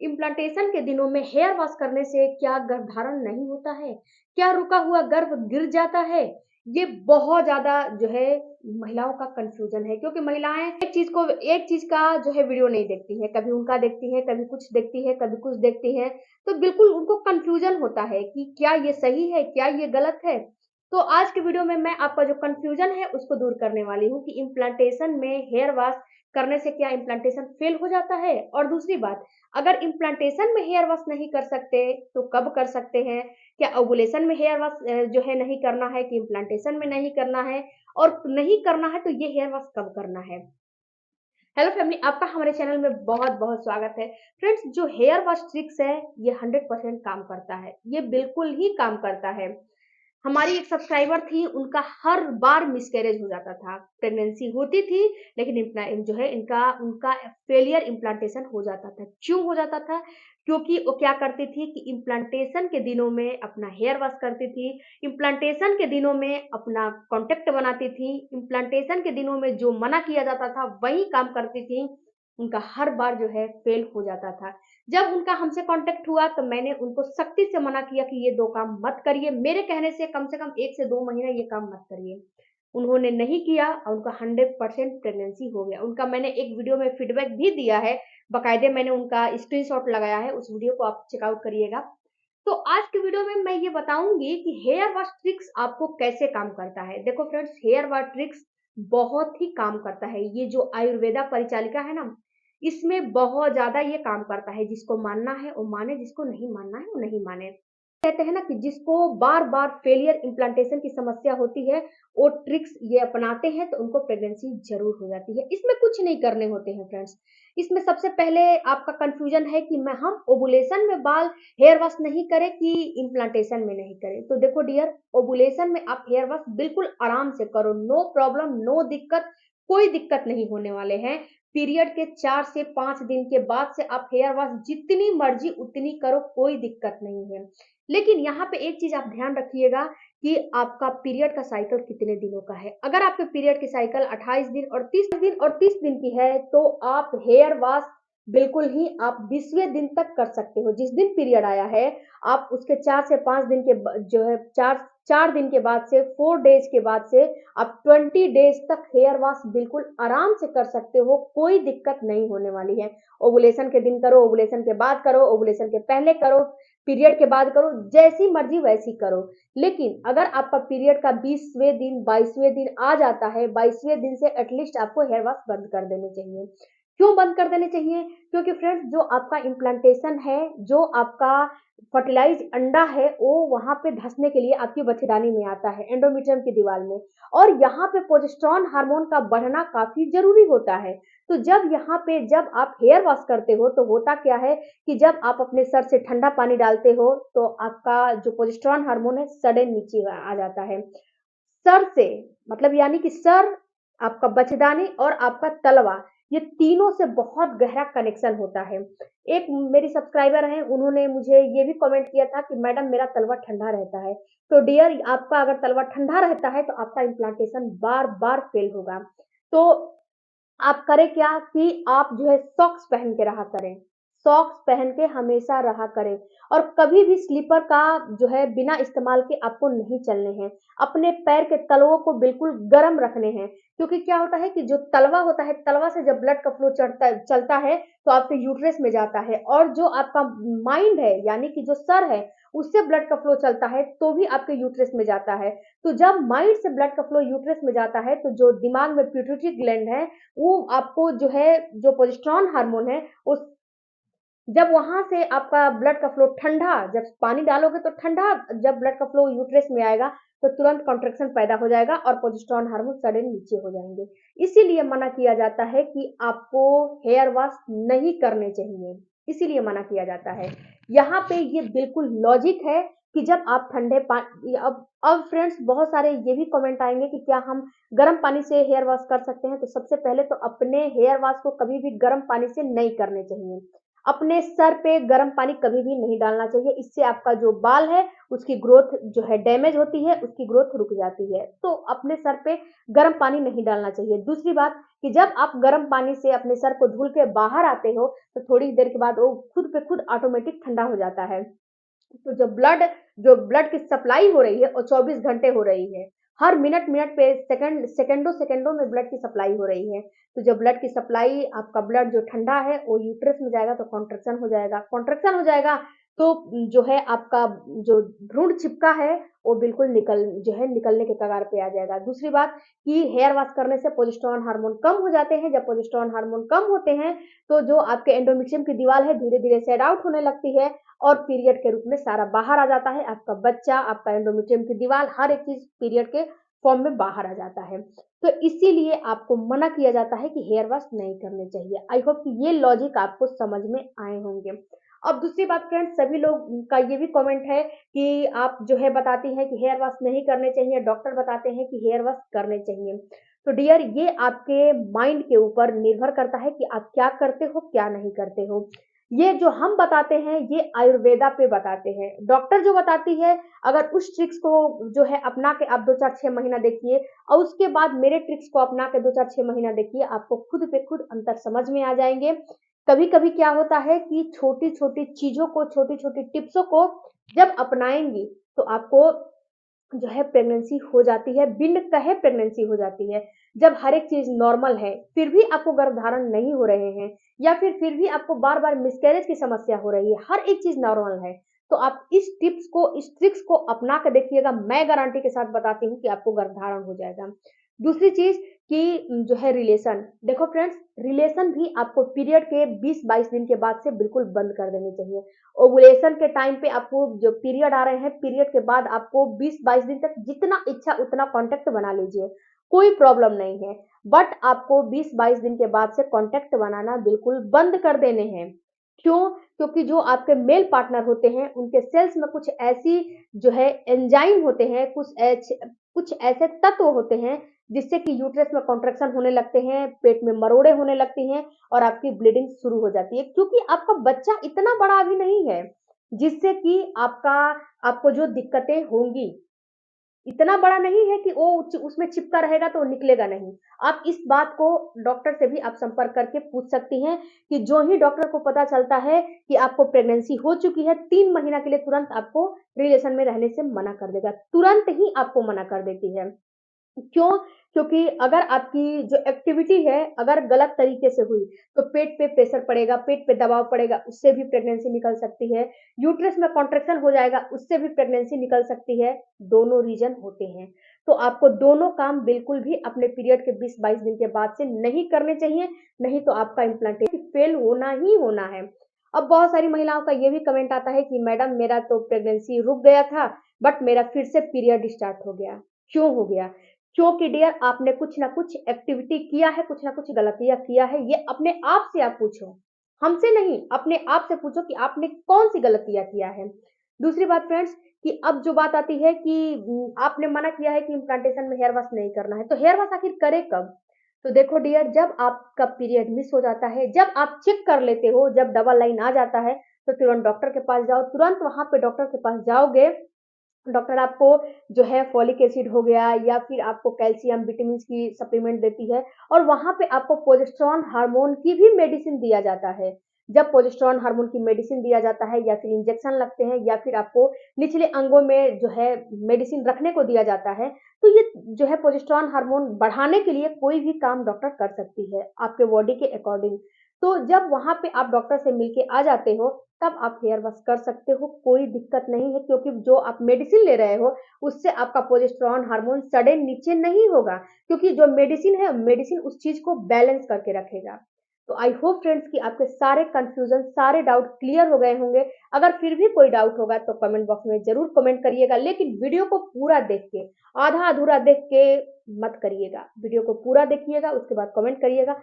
Implantation के दिनों में हेयर वॉश करने से क्या गर्भधारण नहीं होता है? क्या रुका हुआ गर्भ गिर जाता है? ये बहुत ज़्यादा जो है महिलाओं का कन्फ्यूज़न है, क्योंकि महिलाएँ एक चीज़ का जो है वीडियो नहीं देखती हैं, कभी उनका देखती हैं, कभी कुछ देखती हैं, कभी कुछ देखती हैं, तो बिल्कुल उनको कन्फ्यूज़न होता है कि क्या ये सही है, क्या ये गलत है? तो आज के वीडियो में मैं आपका जो कन्फ्यूज़न है उसको दूर करने वाली हूँ कि इम्प्लांटेशन में हेयर वॉश करने से क्या इम्प्लांटेशन फेल हो जाता है? और दूसरी बात, अगर इम्प्लांटेशन में हेयर वॉश नहीं कर सकते तो कब कर सकते हैं? क्या ओवुलेशन में हेयर वॉश जो है नहीं करना है कि इम्प्लांटेशन में नहीं करना है? और नहीं करना है तो ये हेयर वॉश कब करना है? हेलो फैमिली, आपका हमारे चैनल में बहुत-बहुत स्वागत है। फ्रेंड्स, जो हेयर वॉश ट्रिक्स है ये 100% काम करता है। ये बिल्कुल ही काम करता है। हमारी एक सब्सक्राइबर थी, उनका हर बार मिसकैरेज हो जाता था। प्रेगनेंसी होती थी लेकिन जो है इनका उनका फेलियर इम्प्लांटेशन हो जाता था। क्यों हो जाता था? क्योंकि वो क्या करती थी कि इम्प्लांटेशन के दिनों में अपना हेयर वॉश करती थी, इम्प्लांटेशन के दिनों में अपना कॉन्टैक्ट बनाती थी, इम्प्लांटेशन के दिनों में जो मना किया जाता था वही काम करती थी। उनका हर बार जो है फेल हो जाता था। जब उनका हमसे कॉन्टैक्ट हुआ तो मैंने उनको सख्ती से मना किया कि ये 2 काम मत करिए, मेरे कहने से कम 1 से 2 महीना ये काम मत करिए। उन्होंने नहीं किया और उनका 100% प्रेगनेंसी हो गया। उनका मैंने एक वीडियो में फीडबैक भी दिया है, बाकायदे मैंने उनका स्क्रीनशॉट लगाया है, उस वीडियो को आप चेकआउट करिएगा। तो आज के वीडियो में मैं ये बताऊँगी कि हेयर वॉश ट्रिक्स आपको कैसे काम करता है। देखो फ्रेंड्स, हेयर वॉश ट्रिक्स बहुत ही काम करता है। ये जो आयुर्वेदा परिचालिका है ना, इसमें बहुत ज़्यादा ये काम करता है। जिसको मानना है वो माने, जिसको नहीं मानना है वो नहीं माने। कहते हैं ना कि जिसको बार-बार फेलियर इम्प्लांटेशन की समस्या होती है, वो ट्रिक्स ये अपनाते हैं तो उनको प्रेगनेंसी ज़रूर हो जाती है। इसमें कुछ नहीं करने होते हैं फ्रेंड्स। इसमें सबसे पहले आपका कन्फ्यूज़न है कि मैं हम ओवुलेशन में बाल हेयर वॉश नहीं करें कि इम्प्लांटेशन में नहीं करें। तो देखो डियर, ओवुलेशन में आप हेयर वॉश बिल्कुल आराम से करो, नो प्रॉब्लम, नो दिक्कत, कोई दिक्कत नहीं होने वाले हैं। पीरियड के 4 से 5 दिन के बाद से आप हेयर वॉश जितनी मर्ज़ी उतनी करो, कोई दिक्कत नहीं है। लेकिन यहाँ पे एक चीज़ आप ध्यान रखिएगा कि आपका पीरियड का साइकिल कितने दिनों का है। अगर आपके पीरियड की साइकिल 28 दिन और 30 दिन की है, तो आप हेयर वॉश बिल्कुल ही आप 20वें दिन तक कर सकते हो। जिस दिन पीरियड आया है, आप उसके 4 से 5 दिन के ब जो है 4 दिन के बाद से 4 डेज़ के बाद से आप 20 डेज़ तक हेयर वॉश बिल्कुल आराम से कर सकते हो, कोई दिक्कत नहीं होने वाली है। ओवुलेशन के दिन करो, ओवुलेशन के बाद करो, ओवुलेशन के पहले करो, पीरियड के बाद करो, जैसी मर्ज़ी वैसी करो। लेकिन अगर आपका पीरियड का 20वें दिन, 22वें दिन आ जाता है, 22वें दिन से एटलीस्ट आपको हेयर वॉश बंद कर देने चाहिए। क्यों बंद कर देने चाहिए? क्योंकि फ्रेंड्स, जो आपका इम्प्लांटेशन है, जो आपका फर्टिलाइज़ अंडा है, वो वहाँ पे धँसने के लिए आपकी बच्चेदानी में आता है, एंडोमेट्रियम की दीवार में, और यहाँ पे प्रोजेस्टेरोन हार्मोन का बढ़ना काफ़ी ज़रूरी होता है। तो जब आप हेयर वॉश करते हो तो होता क्या है कि जब आप अपने सर से ठंडा पानी डालते हो तो आपका जो प्रोजेस्टेरोन हार्मोन है सडन नीचे आ जाता है। सर से मतलब यानी कि सर, आपका बचदानी और आपका तलवा, ये तीनों से बहुत गहरा कनेक्शन होता है। एक मेरी सब्सक्राइबर हैं, उन्होंने मुझे ये भी कमेंट किया था कि मैडम मेरा तलवा ठंडा रहता है। तो डियर, आपका अगर तलवा ठंडा रहता है तो आपका इम्प्लांटेशन बार-बार फेल होगा। तो आप करें क्या कि आप जो है सॉक्स पहन के रहा करें, सॉक्स पहन के हमेशा रहा करें, और कभी भी स्लीपर का जो है बिना इस्तेमाल के आपको नहीं चलने हैं। अपने पैर के तलवों को बिल्कुल गर्म रखने हैं, क्योंकि क्या होता है कि जो तलवा होता है, तलवा से जब ब्लड का फ्लो चलता है तो आपके यूट्रस में जाता है, और जो आपका माइंड है यानी कि जो सर है, उससे ब्लड का फ्लो चलता है तो भी आपके यूट्रस में जाता है। तो जब माइंड से ब्लड का फ्लो यूट्रस में जाता है तो जो दिमाग में पिट्यूटरी ग्लैंड है, वो आपको जो है, जो प्रोजेस्टेरोन हार्मोन है, उस जब वहाँ से आपका ब्लड का फ्लो ठंडा, जब पानी डालोगे तो ठंडा, जब ब्लड का फ्लो यूट्रस में आएगा तो तुरंत कॉन्ट्रैक्शन पैदा हो जाएगा और प्रोजेस्टेरोन हार्मोन सडन नीचे हो जाएँगे। इसीलिए मना किया जाता है कि आपको हेयर वॉश नहीं करने चाहिए, इसीलिए मना किया जाता है। यहाँ पे ये बिल्कुल लॉजिक है कि जब आप ठंडे पा अब फ्रेंड्स, बहुत सारे ये भी कमेंट आएँगे कि क्या हम गर्म पानी से हेयर वॉश कर सकते हैं? तो सबसे पहले तो अपने हेयर वॉश को कभी भी गर्म पानी से नहीं करने चाहिए। अपने सर पे गर्म पानी कभी भी नहीं डालना चाहिए, इससे आपका जो बाल है उसकी ग्रोथ जो है डैमेज होती है, उसकी ग्रोथ रुक जाती है। तो अपने सर पे गर्म पानी नहीं डालना चाहिए। दूसरी बात कि जब आप गर्म पानी से अपने सर को धुल के बाहर आते हो, तो थोड़ी देर के बाद वो खुद पे खुद ऑटोमेटिक ठंडा हो जाता है। तो जो ब्लड की सप्लाई हो रही है वो 24 घंटे हो रही है। हर मिनट-मिनट पे सेकंडों-सेकंडों में ब्लड की सप्लाई हो रही है। तो जब ब्लड की सप्लाई आपका ब्लड जो ठंडा है वो यूट्रस में जाएगा तो कॉन्ट्रैक्शन हो जाएगा। कॉन्ट्रैक्शन हो जाएगा तो जो है आपका जो भ्रूण छिपका है वो बिल्कुल निकलने के कगार पे आ जाएगा। दूसरी बात कि हेयर वॉश करने से प्रोजेस्टेरोन हार्मोन कम हो जाते हैं। जब प्रोजेस्टेरोन हार्मोन कम होते हैं तो जो आपके एंडोमेट्रियम की दीवार है धीरे-धीरे शेड आउट होने लगती है और पीरियड के रूप में सारा बाहर आ जाता है। आपका बच्चा, आपका एंडोमेट्रियम की दीवार, हर एक चीज़ पीरियड के फॉर्म में बाहर आ जाता है। तो इसीलिए आपको मना किया जाता है कि हेयर वॉश नहीं करने चाहिए। आई होप कि ये लॉजिक आपको समझ में आए होंगे। अब दूसरी बात फ्रेंड्स, सभी लोग का ये भी कमेंट है कि आप जो है बताती हैं कि हेयर वॉश नहीं करने चाहिए, डॉक्टर बताते हैं कि हेयर वॉश करने चाहिए। तो डियर, ये आपके माइंड के ऊपर निर्भर करता है कि आप क्या करते हो, क्या नहीं करते हो। ये जो हम बताते हैं ये आयुर्वेदा पे बताते हैं। डॉक्टर जो बताती है, अगर उस ट्रिक्स को जो है अपना के आप 2-4-6 महीना देखिए और उसके बाद मेरे ट्रिक्स को अपना के 2-4-6 महीना देखिए, आपको खुद पे खुद अंतर समझ में आ जाएँगे। कभी-कभी क्या होता है कि छोटी-छोटी चीज़ों को, छोटी-छोटी टिप्सों को जब अपनाएँगी, तो आपको जो है प्रेगनेंसी हो जाती है, बिन कहे प्रेगनेंसी हो जाती है। जब हर एक चीज़ नॉर्मल है, फिर भी आपको गर्भधारण नहीं हो रहे हैं या फिर भी आपको बार-बार मिसकैरेज की समस्या हो रही है, हर एक चीज़ नॉर्मल है, तो आप इस टिप्स को, इस ट्रिक्स को अपना के देखिएगा, मैं गारंटी के साथ बताती हूँ कि आपको गर्भधारण हो जाएगा। दूसरी चीज़ कि जो है रिलेशन, देखो फ्रेंड्स, रिलेशन भी आपको पीरियड के 20-22 दिन के बाद से बिल्कुल बंद कर देनी चाहिए। ओवुलेशन के टाइम पे आपको जो पीरियड आ रहे हैं, पीरियड के बाद आपको 20-22 दिन तक जितना इच्छा उतना कॉन्टैक्ट बना लीजिए, कोई प्रॉब्लम नहीं है। बट आपको 20-22 दिन के बाद से कॉन्टैक्ट बनाना बिल्कुल बंद कर देने हैं। क्यों? क्योंकि जो आपके मेल पार्टनर होते हैं, उनके सेल्स में कुछ ऐसी जो है एंजाइम होते हैं, कुछ ऐसे तत्व होते हैं, जिससे कि यूट्रस में कॉन्ट्रैक्शन होने लगते हैं, पेट में मरोड़े होने लगती हैं और आपकी ब्लीडिंग शुरू हो जाती है। क्योंकि आपका बच्चा इतना बड़ा अभी नहीं है, जिससे कि आपको जो दिक्कतें होंगी, इतना बड़ा नहीं है कि वो उसमें चिपका रहेगा तो निकलेगा नहीं। आप इस बात को डॉक्टर से भी आप संपर्क करके पूछ सकती हैं कि जो ही डॉक्टर को पता चलता है कि आपको प्रेगनेंसी हो चुकी है, 3 महीना के लिए तुरंत आपको रिलेशन में रहने से मना कर देगा। तुरंत ही आपको मना कर देती है। क्यों? क्योंकि अगर आपकी जो एक्टिविटी है, अगर गलत तरीके से हुई, तो पेट पे प्रेशर पड़ेगा, पेट पे दबाव पड़ेगा, उससे भी प्रेगनेंसी निकल सकती है। यूट्रस में कॉन्ट्रैक्शन हो जाएगा, उससे भी प्रेगनेंसी निकल सकती है। दोनों रीज़न होते हैं। तो आपको दोनों काम बिल्कुल भी अपने पीरियड के 20-22 दिन के बाद से नहीं करने चाहिए, नहीं तो आपका इम्प्लांटेशन फेल होना ही होना है। अब बहुत सारी महिलाओं का ये भी कमेंट आता है कि मैडम, मेरा तो प्रेगनेंसी रुक गया था, बट मेरा फिर से पीरियड स्टार्ट हो गया। क्यों हो गया? क्योंकि डियर, आपने कुछ ना कुछ एक्टिविटी किया है, कुछ ना कुछ गलतियाँ किया है, ये अपने आप से आप पूछो। हमसे नहीं, अपने आप से पूछो कि आपने कौन-सी गलतियाँ किया है। दूसरी बात फ्रेंड्स, कि अब जो बात आती है कि आपने मना किया है कि इम्प्लांटेशन में हेयर वॉश नहीं करना है, तो हेयर वॉश आखिर करें कब? तो देखो डियर, जब आपका पीरियड मिस हो जाता है, जब आप चेक कर लेते हो, जब डबल लाइन आ जाता है, तो तुरंत डॉक्टर के पास जाओ, तुरंत वहाँ पे डॉक्टर के पास जाओगे, डॉक्टर आपको जो है फॉलिक एसिड हो गया या फिर आपको कैल्शियम, विटामिन्स की सप्लीमेंट देती है और वहाँ पे आपको प्रोजेस्टेरोन हार्मोन की भी मेडिसिन दिया जाता है। जब प्रोजेस्टेरोन हार्मोन की मेडिसिन दिया जाता है या फिर इंजेक्शन लगते हैं या फिर आपको निचले अंगों में जो है मेडिसिन रखने को दिया जाता है, तो ये जो है प्रोजेस्टेरोन हार्मोन बढ़ाने के लिए कोई भी काम डॉक्टर कर सकती है, आपके बॉडी के अकॉर्डिंग। तो जब वहाँ पे आप डॉक्टर से मिलके आ जाते हो, तब आप हेयर वॉश कर सकते हो, कोई दिक्कत नहीं है, क्योंकि जो आप मेडिसिन ले रहे हो, उससे आपका प्रोजेस्टेरोन हार्मोन सडन नीचे नहीं होगा, क्योंकि जो मेडिसिन है, मेडिसिन उस चीज़ को बैलेंस करके रखेगा। तो आई होप फ्रेंड्स कि आपके सारे कन्फ्यूज़न, सारे डाउट क्लियर हो गए होंगे। अगर फिर भी कोई डाउट होगा तो कमेंट बॉक्स में ज़रूर कमेंट करिएगा, लेकिन वीडियो को पूरा देख के, आधा-अधूरा देख के मत करिएगा। वीडियो को पूरा देखिएगा, उसके बाद कमेंट करिएगा,